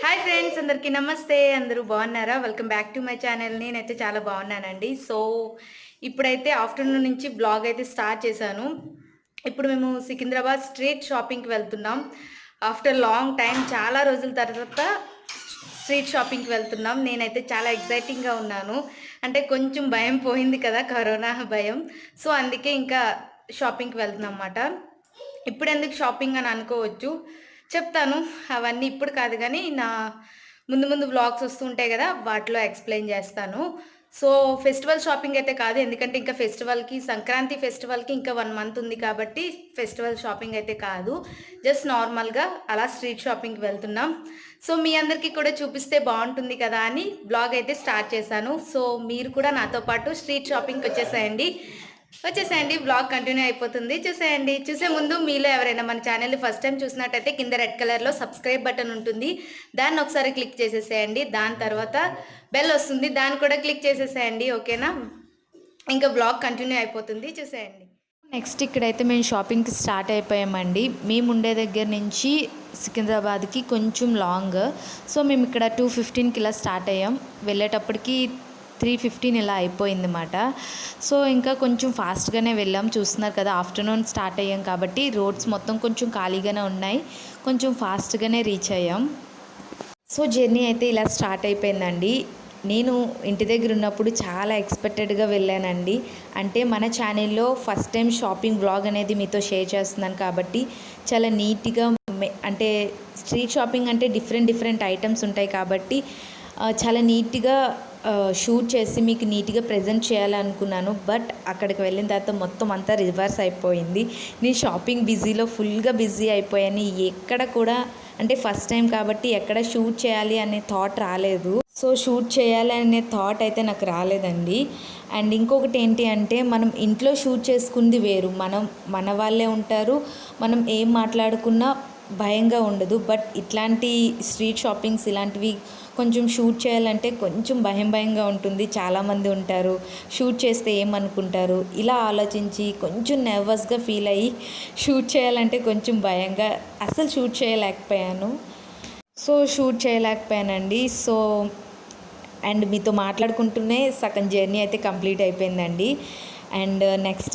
Hi friends, అందరికీ నమస్తే. అందరూ బాగున్నారా? Welcome back to my channel. నేనైతే చాలా బాగున్నానండి. ఇప్పుడైతే ఆఫ్టర్నూన్ నుంచి బ్లాగ్ అయితే స్టార్ట్ చేశాను. ఇప్పుడు మేము సికింద్రాబాద్ స్ట్రీట్ షాపింగ్కి వెళ్తున్నాం. ఆఫ్టర్ లాంగ్ టైం, చాలా రోజుల తర్వాత స్ట్రీట్ షాపింగ్కి వెళ్తున్నాం. నేనైతే చాలా ఎక్సైటింగ్గా ఉన్నాను. అంటే కొంచెం భయం పోయింది కదా, కరోనా భయం. అందుకే ఇంకా షాపింగ్కి వెళ్తున్నాం అన్నమాట. ఇప్పుడు ఎందుకు షాపింగ్ అని అనుకోవచ్చు, చెప్తాను. అవన్నీ ఇప్పుడు కాదు కానీ ముందు ముందు వ్లాగ్స్ వస్తుంటాయి కదా, వాటిలో ఎక్స్ప్లెయిన్ చేస్తాను. ఫెస్టివల్ షాపింగ్ అయితే కాదు, ఎందుకంటే ఇంకా సంక్రాంతి ఫెస్టివల్కి ఇంకా 1 మంత్ ఉంది కాబట్టి ఫెస్టివల్ షాపింగ్ అయితే కాదు. జస్ట్ నార్మల్గా అలా స్ట్రీట్ షాపింగ్కి వెళ్తున్నాం. మీ అందరికీ కూడా చూపిస్తే బాగుంటుంది కదా అని బ్లాగ్ అయితే స్టార్ట్ చేశాను. మీరు కూడా నాతో పాటు స్ట్రీట్ షాపింగ్కి వచ్చేసేయండి. బ్లాగ్ కంటిన్యూ అయిపోతుంది, చూసేయండి. చూసే ముందు మీలో ఎవరైనా మన ఛానల్ని ఫస్ట్ టైం చూసినట్టయితే కింద రెడ్ కలర్లో సబ్స్క్రైబ్ బటన్ ఉంటుంది, దాన్ని ఒకసారి క్లిక్ చేసేసేయండి. దాని తర్వాత బెల్ వస్తుంది, దాన్ని కూడా క్లిక్ చేసేసేయండి. ఓకేనా? ఇంకా బ్లాగ్ కంటిన్యూ అయిపోతుంది, చూసేయండి. నెక్స్ట్ ఇక్కడైతే మేము షాపింగ్కి స్టార్ట్ అయిపోయామండి. మేము ఉండే దగ్గర నుంచి సికింద్రాబాద్కి కొంచెం లాంగ్. మేము ఇక్కడ 2:15కి ఇలా స్టార్ట్ అయ్యాం. వెళ్ళేటప్పటికి 3:15 ఇలా అయిపోయిందన్నమాట. ఇంకా కొంచెం ఫాస్ట్గానే వెళ్ళాం. చూస్తున్నారు కదా, ఆఫ్టర్నూన్ స్టార్ట్ అయ్యాం కాబట్టి రోడ్స్ మొత్తం కొంచెం ఖాళీగానే ఉన్నాయి. కొంచెం ఫాస్ట్గానే రీచ్ అయ్యాం. జర్నీ అయితే ఇలా స్టార్ట్ అయిపోయిందండి. నేను ఇంటి దగ్గర ఉన్నప్పుడు చాలా ఎక్స్పెక్టెడ్గా వెళ్ళానండి. అంటే మన ఛానల్లో ఫస్ట్ టైం షాపింగ్ బ్లాగ్ అనేది మీతో షేర్ చేస్తున్నాను కాబట్టి చాలా నీట్గా, అంటే స్ట్రీట్ షాపింగ్ అంటే డిఫరెంట్ ఐటమ్స్ ఉంటాయి కాబట్టి చాలా నీట్గా షూట్ చేసి మీకు నీట్గా ప్రజెంట్ చేయాలనుకున్నాను. బట్ అక్కడికి వెళ్ళిన తర్వాత మొత్తం అంతా రివర్స్ అయిపోయింది. నేను షాపింగ్ బిజీలో ఫుల్గా బిజీ అయిపోయాను. ఎక్కడ కూడా, అంటే ఫస్ట్ టైం కాబట్టి ఎక్కడ షూట్ చేయాలి అనే థాట్ రాలేదు. షూట్ చేయాలి అనే థాట్ అయితే నాకు రాలేదండి. అండ్ ఇంకొకటి ఏంటి అంటే, మనం ఇంట్లో షూట్ చేసుకుంది వేరు. మన వాళ్ళే ఉంటారు, మనం ఏం మాట్లాడుకున్నా భయంగా ఉండదు. బట్ ఇట్లాంటి స్ట్రీట్ షాపింగ్స్ ఇలాంటివి కొంచెం షూట్ చేయాలంటే కొంచెం భయంగా ఉంటుంది. చాలామంది ఉంటారు, షూట్ చేస్తే ఏమనుకుంటారు, ఇలా ఆలోచించి కొంచెం నర్వస్గా ఫీల్ అయ్యి షూట్ చేయాలంటే కొంచెం భయంగా అసలు షూట్ చేయలేకపోయానండి. అండ్ మీతో మాట్లాడుకుంటూనే సగం జర్నీ అయితే కంప్లీట్ అయిపోయిందండి. అండ్ నెక్స్ట్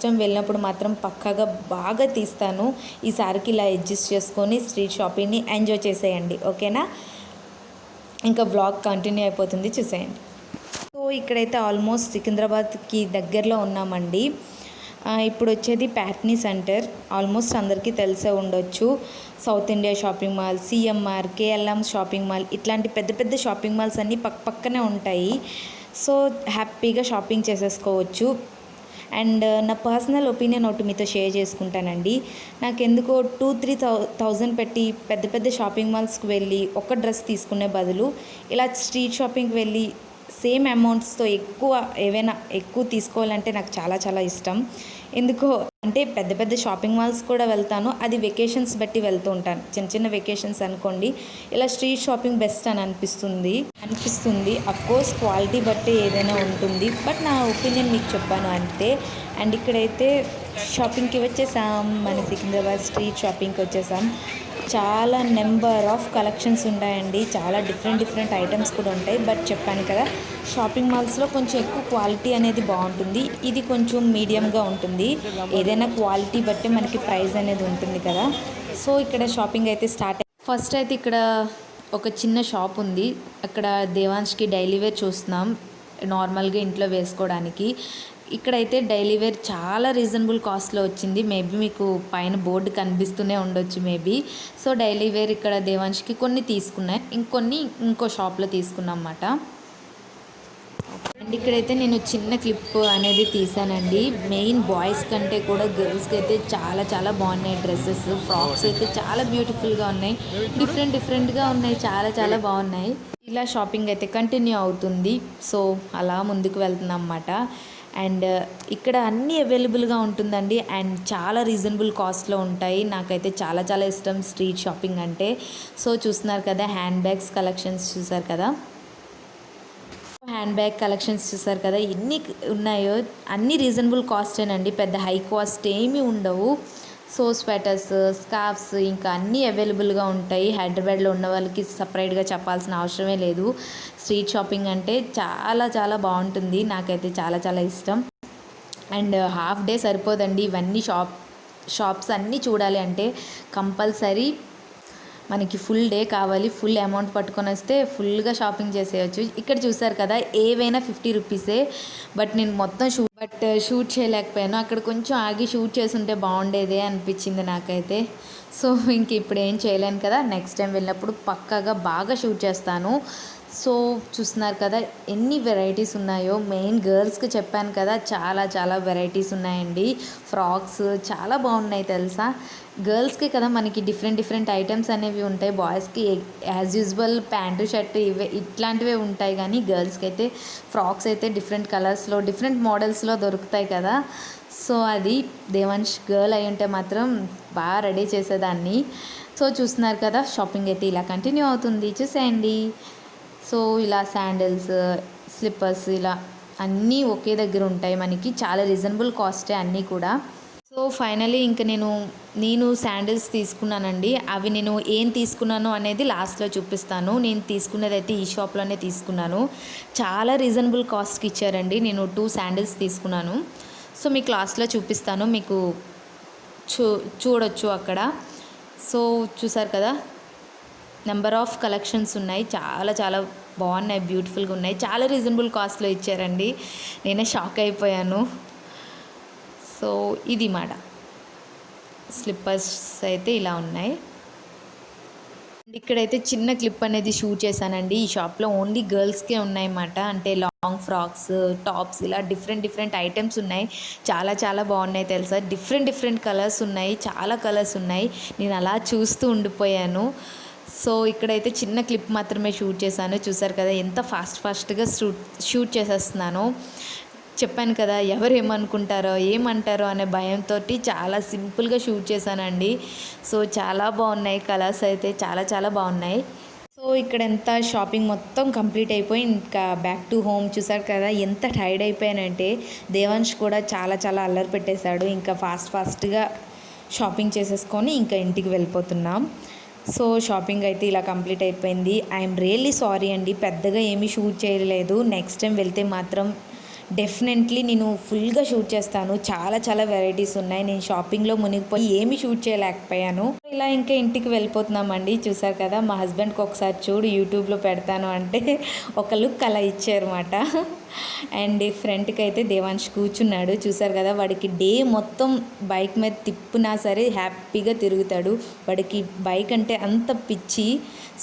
టైం వెళ్ళినప్పుడు మాత్రం పక్కాగా బాగా తీస్తాను. ఈసారికి ఇలా అడ్జస్ట్ చేసుకొని స్ట్రీట్ షాపింగ్ని ఎంజాయ్ చేసేయండి. ఓకేనా? ఇంకా వ్లాగ్ కంటిన్యూ అయిపోతుంది, చూసేయండి. ఇక్కడైతే ఆల్మోస్ట్ సికింద్రాబాద్కి దగ్గరలో ఉన్నామండి. ఇప్పుడు వచ్చేది ప్యాట్నీ సెంటర్. ఆల్మోస్ట్ అందరికీ తెలిసే ఉండొచ్చు. South India shopping mall, CMR, KLM shopping mall, ఇట్లాంటి పెద్ద షాపింగ్ మాల్స్ అన్నీ పక్కనే ఉంటాయి. హ్యాపీగా షాపింగ్ చేసేసుకోవచ్చు. అండ్ నా పర్సనల్ ఒపీనియన్ ఒకటి మీతో షేర్ చేసుకుంటానండి. నాకెందుకో 2-3,000 పెట్టి పెద్ద షాపింగ్ మాల్స్కి వెళ్ళి ఒక డ్రెస్ తీసుకునే బదులు ఇలా స్ట్రీట్ షాపింగ్కి వెళ్ళి సేమ్ అమౌంట్స్తో ఏవైనా ఎక్కువ తీసుకోవాలంటే నాకు చాలా ఇష్టం. ఎందుకో అంటే పెద్ద షాపింగ్ మాల్స్ కూడా వెళ్తాను, అది వెకేషన్స్ బట్టి వెళ్తూ ఉంటాను. చిన్న వెకేషన్స్ అనుకోండి, ఇలా స్ట్రీట్ షాపింగ్ బెస్ట్ అని అనిపిస్తుంది. అఫ్కోర్స్ క్వాలిటీ బట్టి ఏదైనా ఉంటుంది, బట్ నా ఒపీనియన్ మీకు చెప్పాను అంతే. అండ్ ఇక్కడైతే షాపింగ్కి వచ్చేసాం, మన సికింద్రాబాద్ స్ట్రీట్ షాపింగ్కి వచ్చేసాం. చాలా నెంబర్ ఆఫ్ కలెక్షన్స్ ఉంటాయండి, చాలా డిఫరెంట్ ఐటమ్స్ కూడా ఉంటాయి. బట్ చెప్పాను కదా, షాపింగ్ మాల్స్లో కొంచెం ఎక్కువ క్వాలిటీ అనేది బాగుంటుంది, ఇది కొంచెం మీడియంగా ఉంటుంది. ఏదైనా క్వాలిటీ బట్టి మనకి ప్రైస్ అనేది ఉంటుంది కదా. ఇక్కడ షాపింగ్ అయితే ఫస్ట్ అయితే ఇక్కడ ఒక చిన్న షాప్ ఉంది. అక్కడ దేవాన్ష్కి డైలీ వేర్ చూస్తున్నాం, నార్మల్గా ఇంట్లో వేసుకోవడానికి. ఇక్కడైతే డైలీ వేర్ చాలా రీజనబుల్ కాస్ట్లో వచ్చింది. మేబీ మీకు పైన బోర్డు కనిపిస్తూనే ఉండొచ్చు మేబీ. డైలీ వేర్ ఇక్కడ దేవాన్ష్కి కొన్ని తీసుకున్నాయి, ఇంకో షాప్లో తీసుకున్నాం అన్నమాట. అండ్ ఇక్కడైతే నేను చిన్న క్లిప్ అనేది తీసానండి. మెయిన్ బాయ్స్ కంటే కూడా గర్ల్స్కి అయితే చాలా బాగున్నాయి డ్రెస్సెస్, ఫ్రాక్స్ అయితే చాలా బ్యూటిఫుల్గా ఉన్నాయి, డిఫరెంట్గా ఉన్నాయి, చాలా బాగున్నాయి. ఇలా షాపింగ్ అయితే కంటిన్యూ అవుతుంది. అలా ముందుకు వెళ్తున్నాం అన్నమాట. అండ్ ఇక్కడ అన్నీ అవైలబుల్గా ఉంటుందండి, అండ్ చాలా రీజనబుల్ కాస్ట్లో ఉంటాయి. నాకైతే చాలా ఇష్టం స్ట్రీట్ షాపింగ్ అంటే. చూస్తున్నారు కదా, హ్యాండ్ బ్యాగ్స్ కలెక్షన్స్ చూసారు కదా, ఎన్ని ఉన్నాయో అన్ని రీజనబుల్ కాస్టేనండి, పెద్ద హై కాస్ట్ ఏమీ ఉండవు. సో స్వెటర్స్, స్కార్ఫ్స్ ఇంకా అన్నీ అవైలబుల్గా ఉంటాయి. హైదరాబాద్లో ఉన్న వాళ్ళకి సపరేట్గా చెప్పాల్సిన అవసరమే లేదు. స్ట్రీట్ షాపింగ్ అంటే చాలా చాలా బాగుంటుంది. నాకైతే చాలా చాలా ఇష్టం. అండ్ హాఫ్ డే సరిపోదండి ఇవన్నీ షాప్స్ అన్నీ చూడాలి అంటే. కంపల్సరీ మనకి ఫుల్ డే కావాలి. ఫుల్ అమౌంట్ పట్టుకొని వస్తే ఫుల్గా షాపింగ్ చేసేయచ్చు. ఇక్కడ చూసారు కదా, ఏవైనా 50 రూపీసే. బట్ నేను మొత్తం షూట్ చేయలేకపోయాను. అక్కడ కొంచెం ఆగి షూట్ చేసుంటే బాగుండేదే అనిపించింది నాకైతే. సో ఇంక ఇప్పుడు ఏం చేయలేను కదా, నెక్స్ట్ టైం వెళ్ళినప్పుడు పక్కాగా బాగా షూట్ చేస్తాను. సో చూస్తున్నారు కదా ఎన్ని వెరైటీస్ ఉన్నాయో. మెయిన్ గర్ల్స్కి చెప్పాను కదా, చాలా చాలా వెరైటీస్ ఉన్నాయండి. ఫ్రాక్స్ చాలా బాగున్నాయి తెలుసా. గర్ల్స్కి కదా మనకి డిఫరెంట్ ఐటమ్స్ అనేవి ఉంటాయి. బాయ్స్కి యాజ్ యూజువల్ ప్యాంటు షర్ట్ ఇట్లాంటివే ఉంటాయి. కానీ గర్ల్స్కి అయితే ఫ్రాక్స్ అయితే డిఫరెంట్ కలర్స్లో డిఫరెంట్ మోడల్స్లో దొరుకుతాయి కదా. సో అది దేవాన్ష్ గర్ల్ అయి ఉంటే మాత్రం బాగా రెడీ చేసేదాన్ని. సో చూస్తున్నారు కదా, షాపింగ్ అయితే ఇలా కంటిన్యూ అవుతుంది, చూసేయండి. సో ఇలా శాండిల్స్, స్లిప్పర్స్ ఇలా అన్నీ ఒకే దగ్గర ఉంటాయి మనకి. చాలా రీజనబుల్ కాస్టే అన్నీ కూడా. సో ఫైనలీ ఇంకా నేను శాండిల్స్ తీసుకున్నానండి. అవి నేను ఏం తీసుకున్నాను అనేది లాస్ట్లో చూపిస్తాను. నేను తీసుకున్నది అయితే ఈ షాప్లోనే తీసుకున్నాను. చాలా రీజనబుల్ కాస్ట్కి ఇచ్చారండి. నేను 2 శాండిల్స్ తీసుకున్నాను. సో మీకు లాస్ట్లో చూపిస్తాను, మీకు చూడొచ్చు అక్కడ. సో చూసారు కదా, నెంబర్ ఆఫ్ కలెక్షన్స్ ఉన్నాయి. చాలా చాలా బాగున్నాయి, బ్యూటిఫుల్గా ఉన్నాయి. చాలా రీజనబుల్ కాస్ట్లో ఇచ్చారండి. నేనే షాక్ అయిపోయాను. సో ఇది మాట స్లిప్పర్స్ అయితే ఇలా ఉన్నాయి. ఇక్కడైతే చిన్న క్లిప్ అనేది షూట్ చేశానండి. ఈ షాప్లో ఓన్లీ గర్ల్స్కే ఉన్నాయన్నమాట. అంటే లాంగ్ ఫ్రాక్స్, టాప్స్ ఇలా డిఫరెంట్ ఐటమ్స్ ఉన్నాయి. చాలా చాలా బాగున్నాయి తెలుసా. డిఫరెంట్ కలర్స్ ఉన్నాయి, చాలా కలర్స్ ఉన్నాయి. నేను అలా చూస్తూ ఉండిపోయాను. సో ఇక్కడైతే చిన్న క్లిప్ మాత్రమే షూట్ చేశాను. చూసారు కదా ఎంత ఫాస్ట్గా షూట్ చేసేస్తున్నాను. చెప్పాను కదా, ఎవరు ఏమంటారో అనే భయంతో చాలా సింపుల్గా షూట్ చేశానండి. సో చాలా బాగున్నాయి కలర్స్ అయితే, చాలా చాలా బాగున్నాయి. సో ఇక్కడ ఎంత షాపింగ్ మొత్తం కంప్లీట్ అయిపోయి ఇంకా బ్యాక్ టు హోమ్. చూసారు కదా ఎంత టైర్డ్ అయిపోయానంటే. దేవాన్ష్ కూడా చాలా చాలా అల్లరి పెట్టేశాడు. ఇంకా ఫాస్ట్గా షాపింగ్ చేసేసుకొని ఇంకా ఇంటికి వెళ్ళిపోతున్నాం. సో షాపింగ్ అయితే ఇలా కంప్లీట్ అయిపోయింది. ఐఎమ్ రియల్లీ సారీ అండి, పెద్దగా ఏమీ షూట్ చేయలేదు. నెక్స్ట్ టైం వెళ్తే మాత్రం డెఫినెట్లీ నేను ఫుల్గా షూట్ చేస్తాను. చాలా చాలా వెరైటీస్ ఉన్నాయి. నేను షాపింగ్లో మునిగిపోయి ఏమీ షూట్ చేయలేకపోయాను. ఇలా ఇంకా ఇంటికి వెళ్ళిపోతున్నామండి. చూసారు కదా, మా హస్బెండ్కి ఒకసారి చూడు యూట్యూబ్లో పెడతాను అంటే ఒక లుక్ అలా ఇచ్చారన్నమాట. అండ్ ఫ్రంట్కి అయితే దేవాన్ష్ కూర్చున్నాడు. చూసారు కదా, వాడికి డే మొత్తం బైక్ మీద తిప్పినా సరే హ్యాపీగా తిరుగుతాడు. వాడికి బైక్ అంటే అంత పిచ్చి.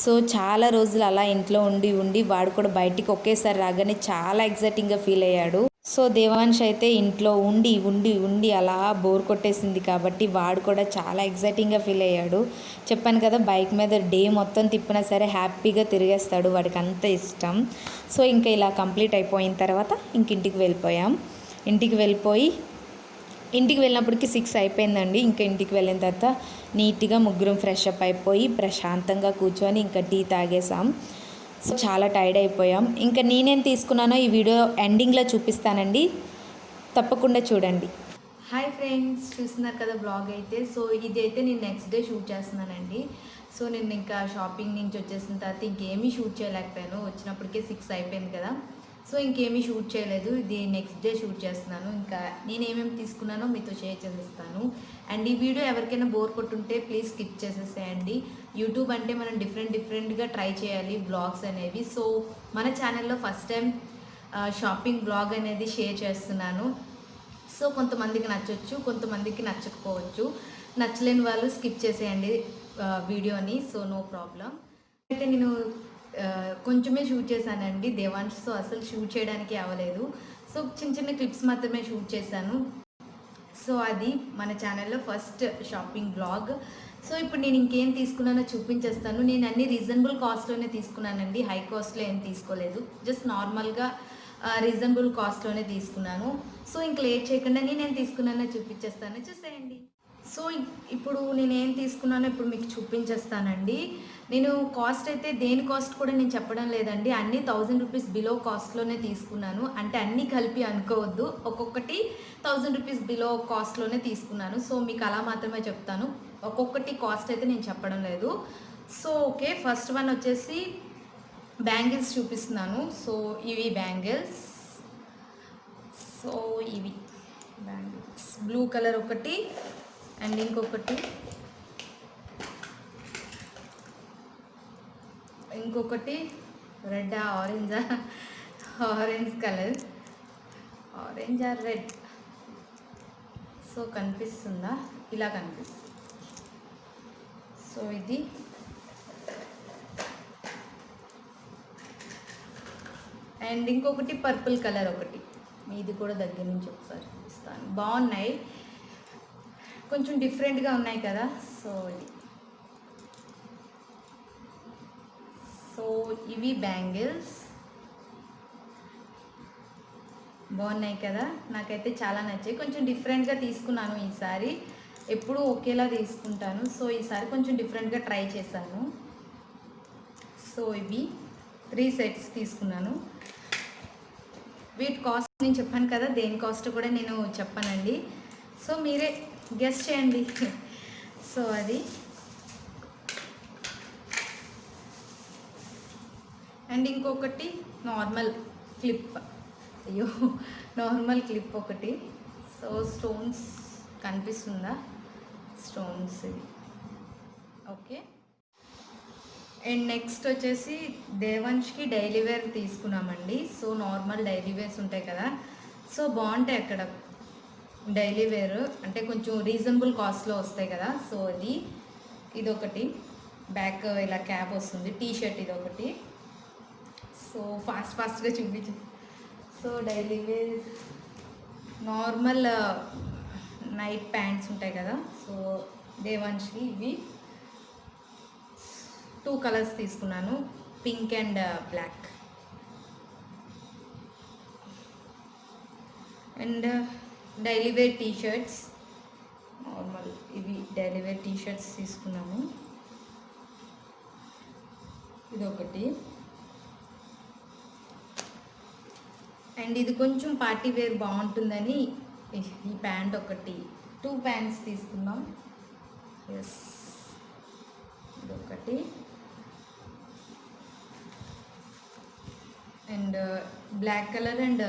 సో చాలా రోజులు అలా ఇంట్లో ఉండి వాడు కూడా బయటికి ఒకేసారి రాగానే చాలా ఎగ్జైటింగ్గా ఫీల్ అయ్యాడు. సో దేవాన్ష్ అయితే ఇంట్లో ఉండి అలా బోర్ కొట్టేసింది కాబట్టి వాడు కూడా చాలా ఎగ్జైటింగ్గా ఫీల్ అయ్యాడు. చెప్పాను కదా, బైక్ మీద డే మొత్తం తిప్పినా సరే హ్యాపీగా తిరిగేస్తాడు, వాడికి అంత ఇష్టం. సో ఇంకా ఇలా కంప్లీట్ అయిపోయిన తర్వాత ఇంటికి వెళ్ళిపోయాం. ఇంటికి వెళ్ళినప్పటికి 6 అయిపోయిందండి. ఇంకా ఇంటికి వెళ్ళిన తర్వాత నీట్గా ముగ్గురం ఫ్రెష్ అప్ అయిపోయి ప్రశాంతంగా కూర్చొని ఇంకా టీ తాగేసాం. సో చాలా టైర్డ్ అయిపోయాం. ఇంకా నేనేం తీసుకున్నానో ఈ వీడియో ఎండింగ్లో చూపిస్తానండి, తప్పకుండా చూడండి. హాయ్ ఫ్రెండ్స్, చూస్తున్నారు కదా బ్లాగ్ అయితే. సో ఇదైతే నేను నెక్స్ట్ డే షూట్ చేస్తున్నానండి. సో నేను ఇంకా షాపింగ్ నుంచి వచ్చేసిన తర్వాత ఇంకేమీ షూట్ చేయలేకపోయాను. వచ్చినప్పటికే 6 అయిపోయింది కదా. సో ఇంకేమీ షూట్ చేయలేదు. ఇది నెక్స్ట్ డే షూట్ చేస్తున్నాను. ఇంకా నేను ఏమేమి తీసుకున్నానో మీతో షేర్ చేసేస్తాను. అండ్ ఈ వీడియో ఎవరికైనా బోర్ కొట్టుంటే ప్లీజ్ స్కిప్ చేసేసేయండి. యూట్యూబ్ అంటే మనం డిఫరెంట్గా ట్రై చేయాలి బ్లాగ్స్ అనేవి. సో మన ఛానల్లో ఫస్ట్ టైం షాపింగ్ బ్లాగ్ అనేది షేర్ చేస్తున్నాను. సో కొంతమందికి నచ్చవచ్చు, కొంతమందికి నచ్చకపోవచ్చు. నచ్చలేని వాళ్ళు స్కిప్ చేసేయండి వీడియోని. So no problem. అయితే నేను కొంచెమే షూట్ చేశానండి దేవాన్ష్తో, అసలు షూట్ చేయడానికి అవ్వలేదు. సో చిన్న క్లిప్స్ మాత్రమే షూట్ చేశాను. సో అది మన ఛానల్లో ఫస్ట్ షాపింగ్ బ్లాగ్. సో ఇప్పుడు నేను ఇంకేం తీసుకున్నానో చూపించేస్తాను. నేను అన్ని రీజనబుల్ కాస్ట్లోనే తీసుకున్నానండి, హై కాస్ట్లో ఏం తీసుకోలేదు. జస్ట్ నార్మల్గా రీజనబుల్ కాస్ట్లోనే తీసుకున్నాను. సో ఇంక లేట్ చేయకుండా నేనేం తీసుకున్నానో చూపించేస్తాను, చూసేయండి. సో ఇప్పుడు నేనేం తీసుకున్నానో ఇప్పుడు మీకు చూపించేస్తానండి. నేను కాస్ట్ అయితే దేని కాస్ట్ కూడా నేను చెప్పడం లేదండి. అన్నీ 1000 రూపీస్ బిలో కాస్ట్‌లోనే తీసుకున్నాను. అంటే అన్నీ కలిపి అనుకోవద్దు. ఒక్కొక్కటి 1000 రూపీస్ బిలో కాస్ట్‌లోనే తీసుకున్నాను. సో, మీకు అలా మాత్రమే చెప్తాను. ఒక్కొక్కటి కాస్ట్ అయితే నేను చెప్పడం లేదు. So, okay. ఫస్ట్ వన్ వచ్చేసి బ్యాంగిల్స్ చూపిస్తున్నాను. సో, ఇవి బ్యాంగిల్స్. సో, ఇవి బ్యాంగిల్స్. బ్లూ కలర్ ఒకటి అండ్ ఇంకొకటి రెడ్డా ఆరెంజా orange colour orange or red. So కనిపిస్తుందా? ఇలా కనిపిస్తుంది. సో ఇది అండ్ ఇంకొకటి పర్పుల్ కలర్ ఒకటి. ఇది కూడా దగ్గర నుంచి ఒకసారి చూపిస్తాను. బాగున్నాయి, కొంచెం డిఫరెంట్గా ఉన్నాయి కదా. సో ఇది సో ఇవి బ్యాంగిల్స్ బాగున్నాయి కదా. నాకైతే చాలా నచ్చాయి. కొంచెం డిఫరెంట్గా తీసుకున్నాను ఈసారి. ఎప్పుడూ ఒకేలా తీసుకుంటాను. సో ఈసారి కొంచెం డిఫరెంట్గా ట్రై చేశాను. సో ఇవి 3 సెట్స్ తీసుకున్నాను. వీటి కాస్ట్ నేను చెప్పాను కదా, దేని కాస్ట్ కూడా నేను చెప్పానండి. సో మీరే గెస్ చేయండి. సో అది అండ్ ఇంకొకటి నార్మల్ క్లిప్. అయ్యో, నార్మల్ క్లిప్ ఒకటి. సో స్టోన్స్ కనిపిస్తుందా? స్టోన్స్ ఇది. ఓకే. అండ్ నెక్స్ట్ వచ్చేసి దేవంష్కి డైలీ వేర్ తీసుకున్నామండి. సో నార్మల్ డైలీ వేర్స్ ఉంటాయి కదా, సో బాగుంటాయి అక్కడ డైలీ వేర్. అంటే కొంచెం రీజనబుల్ కాస్ట్లో వస్తాయి కదా. సో ఇదొకటి బ్యాక్ ఇలా క్యాప్ వస్తుంది. టీ షర్ట్ ఇదొకటి. సో ఫాస్ట్గా చూపించు. So daily wear normal night pants ఉంటాయి కదా. సో దేవాన్ష్కి ఇవి 2 కలర్స్ తీసుకున్నాను, pink and black. And daily wear T shirts normal ఇవి డైలీ వేర్ టీ షర్ట్స్ తీసుకున్నాము. ఇదొకటి. అండ్ ఇది కొంచెం పార్టీ వేర్ బాగుంటుందని ఈ ప్యాంట్ ఒకటి, 2 ప్యాంట్స్ తీసుకున్నాం. ఎస్, ఇదొకటి. And black colour and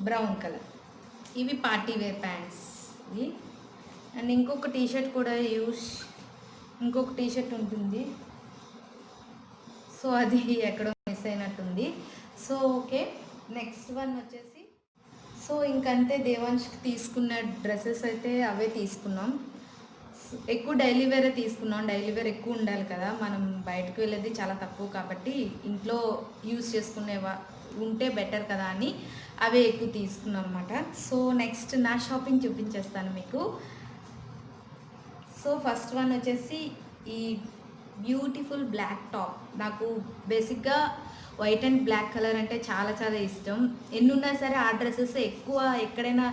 brown colour, ఇవి పార్టీ వేర్ ప్యాంట్స్ ఇవి. అండ్ ఇంకొక టీషర్ట్ కూడా ఇంకొక టీషర్ట్ ఉంటుంది. సో అది ఎక్కడో మిస్ అయినట్టుంది. సో ఓకే, నెక్స్ట్ వన్ వచ్చేసి సో ఇంకంతే దేవాన్ష్కి తీసుకున్న డ్రెస్సెస్ అయితే అవే తీసుకున్నాం. ఎక్కువ డైలీ వేరే తీసుకున్నాం. డైలీ వేర్ ఎక్కువ ఉండాలి కదా, మనం బయటకు వెళ్ళేది చాలా తక్కువ కాబట్టి ఇంట్లో యూస్ చేసుకునేవా ఉంటే బెటర్ కదా అని అవే ఎక్కువ తీసుకున్నాం అనమాట. సో నెక్స్ట్ నా షాపింగ్ చూపించేస్తాను మీకు. సో ఫస్ట్ వన్ వచ్చేసి ఈ బ్యూటిఫుల్ బ్లాక్ టాప్. నాకు బేసిక్గా వైట్ అండ్ బ్లాక్ కలర్ అంటే చాలా చాలా ఇష్టం. ఎన్నున్నా సరే ఆ డ్రెస్సెస్ ఎక్కువ ఎక్కడైనా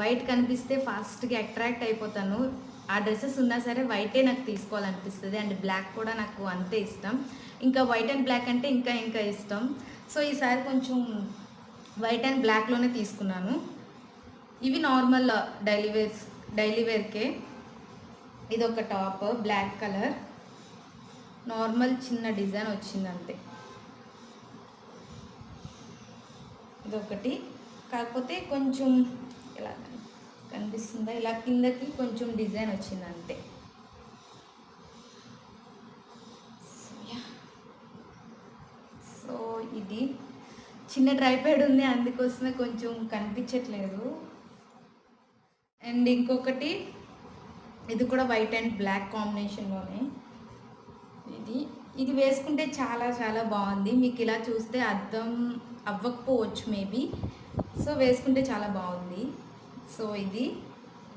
వైట్ కనిపిస్తే ఫాస్ట్గా అట్రాక్ట్ అయిపోతాను. ఆ డ్రెస్సెస్ ఉన్నా సరే వైటే నాకు తీసుకోవాలనిపిస్తుంది. అండ్ బ్లాక్ కూడా నాకు అంతే ఇష్టం. ఇంకా వైట్ అండ్ బ్లాక్ అంటే ఇంకా ఇష్టం. సో ఈసారి కొంచెం వైట్ అండ్ బ్లాక్లోనే తీసుకున్నాను. ఇవి నార్మల్ డైలీ వేర్కే. ఇది ఒక టాప్ బ్లాక్ కలర్, నార్మల్ చిన్న డిజైన్ వచ్చింది అంతే. ఇదొకటి, కాకపోతే కొంచెం ఇలా కనిపిస్తుందా, ఇలా కిందకి కొంచెం డిజైన్ వచ్చింది అంతే. సో ఇది చిన్న ట్రైపాడ్ ఉంది, అందుకోసమే కొంచెం కనిపించట్లేదు. అండ్ ఇంకొకటి ఇది కూడా వైట్ అండ్ బ్లాక్ కాంబినేషన్లోనే. ఇది వేసుకుంటే చాలా చాలా బాగుంది. మీకు ఇలా చూస్తే అర్థం అవ్వకపోవచ్చు మేబీ. సో వేసుకుంటే చాలా బాగుంది. సో ఇది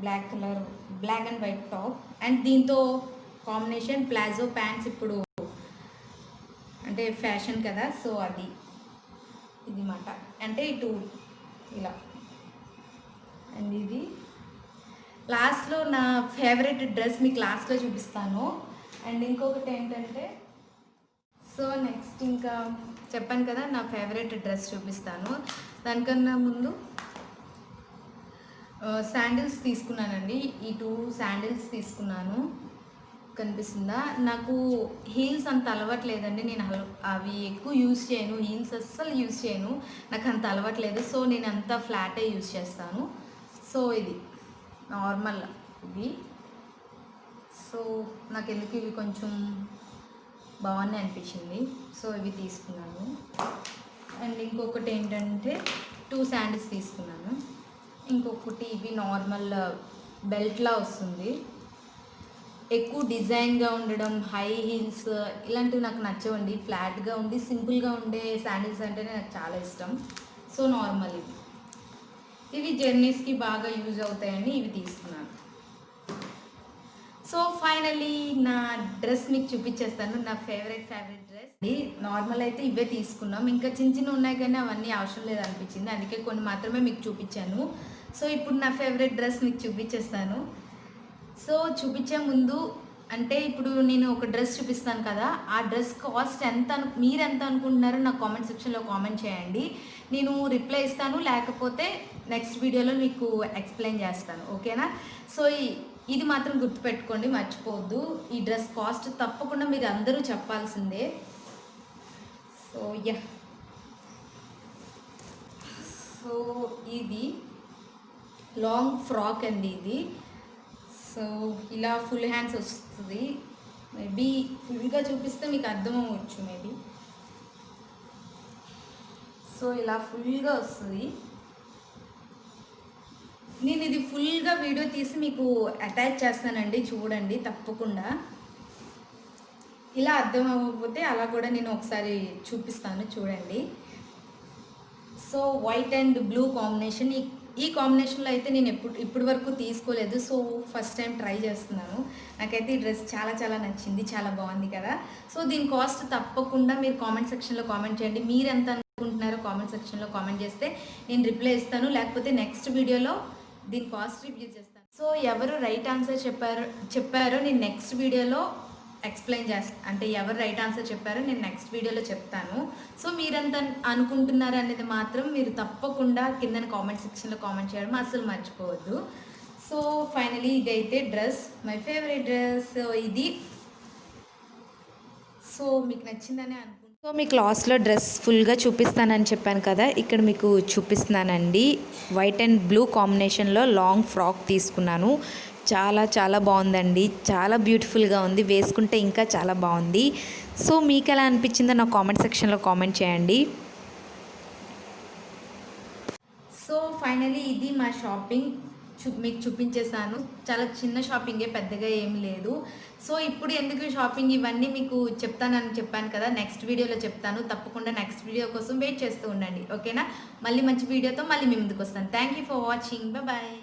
black colour, black and white top. And దీంతో కాంబినేషన్ ప్లాజో ప్యాంట్స్ ఇప్పుడు అంటే ఫ్యాషన్ కదా. సో ఇది మాట అంటే ఇటు ఇలా. అండ్ ఇది లాస్ట్లో నా ఫేవరెట్ డ్రెస్ మీకు లాస్ట్లో చూపిస్తాను. అండ్ ఇంకొకటి ఏంటంటే, సో నెక్స్ట్ ఇంకా చెప్పాను కదా నా ఫేవరెట్ డ్రెస్ చూపిస్తాను. దానికన్నా ముందు శాండిల్స్ తీసుకున్నానండి. ఈ 2 శాండిల్స్ తీసుకున్నాను. కనిపిస్తుందా? నాకు హీల్స్ అంత అలవాట్లేదండి. నేను అవి ఎక్కువ యూజ్ చేయను. హీల్స్ అస్సలు యూజ్ చేయను. నాకు అంత అలవాట్లేదు. సో నేను అంతా ఫ్లాటే యూజ్ చేస్తాను. సో ఇది నార్మల్ ఇవి. సో నాకెందుకు ఇవి కొంచెం బాగున్నాయి అనిపించింది. సో ఇవి తీసుకున్నాను. అండ్ ఇంకొకటి ఏంటంటే 2 శాండిల్స్ తీసుకున్నాను. ఇంకొకటి ఇవి నార్మల్ బెల్ట్లా వస్తుంది. ఎక్కువ డిజైన్గా ఉండడం, హై హీల్స్ ఇలాంటివి నాకు నచ్చవండి. ఫ్లాట్గా ఉండి సింపుల్గా ఉండే శాండిల్స్ అంటేనే నాకు చాలా ఇష్టం. సో నార్మల్ ఇవి జర్నీస్కి బాగా యూజ్ అవుతాయని ఇవి తీసుకున్నాను. సో ఫైనలీ నా డ్రెస్ మీకు చూపించేస్తాను. నా ఫేవరెట్ డ్రెస్ నార్మల్ అయితే ఇవే తీసుకున్నాం. ఇంకా చిన్న చిన్న ఉన్నాయి కానీ అవన్నీ అవసరం లేదు అనిపించింది. అందుకే కొన్ని మాత్రమే మీకు చూపించాను. సో ఇప్పుడు నా ఫేవరెట్ డ్రెస్ మీకు చూపించేస్తాను. సో చూపించే ముందు అంటే ఇప్పుడు నేను ఒక డ్రెస్ చూపిస్తాను కదా, ఆ డ్రెస్ కాస్ట్ మీరు ఎంత అనుకుంటున్నారో నాకు కామెంట్ సెక్షన్లో కామెంట్ చేయండి. నేను రిప్లై ఇస్తాను, లేకపోతే నెక్స్ట్ వీడియోలో మీకు ఎక్స్ప్లెయిన్ చేస్తాను. ఓకేనా? సో ఇది మాత్రం గుర్తుపెట్టుకోండి, మర్చిపోవద్దు. ఈ డ్రెస్ కాస్ట్ తప్పకుండా మీరు అందరూ చెప్పాల్సిందే. సో సో ఇది లాంగ్ ఫ్రాక్ అండి ఇది. సో ఇలా ఫుల్ హ్యాండ్స్ వస్తుంది. మేబీ ఫుల్గా చూపిస్తే మీకు అర్థం అవ్వచ్చు మేబీ. సో ఇలా ఫుల్గా వస్తుంది. నేను ఇది ఫుల్గా వీడియో తీసి మీకు అటాచ్ చేస్తానండి, చూడండి తప్పకుండా. ఇలా అర్థం అవ్వకపోతే అలా కూడా నేను ఒకసారి చూపిస్తాను, చూడండి. So white and blue combination. ఈ కాంబినేషన్లో అయితే నేను ఇప్పటి వరకు తీసుకోలేదు. సో ఫస్ట్ టైం ట్రై చేస్తున్నాను. నాకైతే ఈ డ్రెస్ చాలా చాలా నచ్చింది, చాలా బాగుంది కదా. సో దీని కాస్ట్ తప్పకుండా మీరు కామెంట్ సెక్షన్లో కామెంట్ చేయండి. మీరు ఎంత అనుకుంటున్నారో కామెంట్ సెక్షన్లో కామెంట్ చేస్తే నేను రిప్లై ఇస్తాను, లేకపోతే నెక్స్ట్ వీడియోలో దీని కాస్ట్ రివ్యూ చేస్తాను. సో ఎవరు రైట్ ఆన్సర్ చెప్పారో నేను నెక్స్ట్ వీడియోలో ఎక్స్ప్లెయిన్ చేస్తాను. అంటే ఎవరు రైట్ ఆన్సర్ చెప్పారో నేను నెక్స్ట్ వీడియోలో చెప్తాను. సో మీరెంత అనుకుంటున్నారు అనేది మాత్రం మీరు తప్పకుండా కింద కామెంట్ సెక్షన్లో కామెంట్ చేయడం అసలు మర్చిపోవద్దు. సో ఫైనలీ ఇదైతే డ్రెస్, మై ఫేవరెట్ డ్రెస్ ఇది. సో మీకు నచ్చిందని అనుకుంటున్నాను. సో మీకు లాస్ట్లో డ్రెస్ ఫుల్గా చూపిస్తానని చెప్పాను కదా, ఇక్కడ మీకు చూపిస్తున్నానండి. వైట్ అండ్ బ్లూ కాంబినేషన్లో లాంగ్ ఫ్రాక్ తీసుకున్నాను. చాలా చాలా బాగుందండి, చాలా బ్యూటిఫుల్గా ఉంది. వేసుకుంటే ఇంకా చాలా బాగుంది. సో మీకు ఎలా అనిపించిందో నా కామెంట్ సెక్షన్లో కామెంట్ చేయండి. సో ఫైనలీ ఇది మా షాపింగ్ మీకు చూపించేశాను. చాలా చిన్న షాపింగే, పెద్దగా ఏం లేదు. సో ఇప్పుడు ఎందుకు షాపింగ్ ఇవన్నీ మీకు చెప్తానని చెప్పాను కదా, నెక్స్ట్ వీడియోలో చెప్తాను. తప్పకుండా నెక్స్ట్ వీడియో కోసం వెయిట్ చేస్తూ ఉండండి. ఓకేనా? మళ్ళీ మంచి వీడియోతో మళ్ళీ మీ ముందుకు వస్తాను. Thank you for watching. Bye.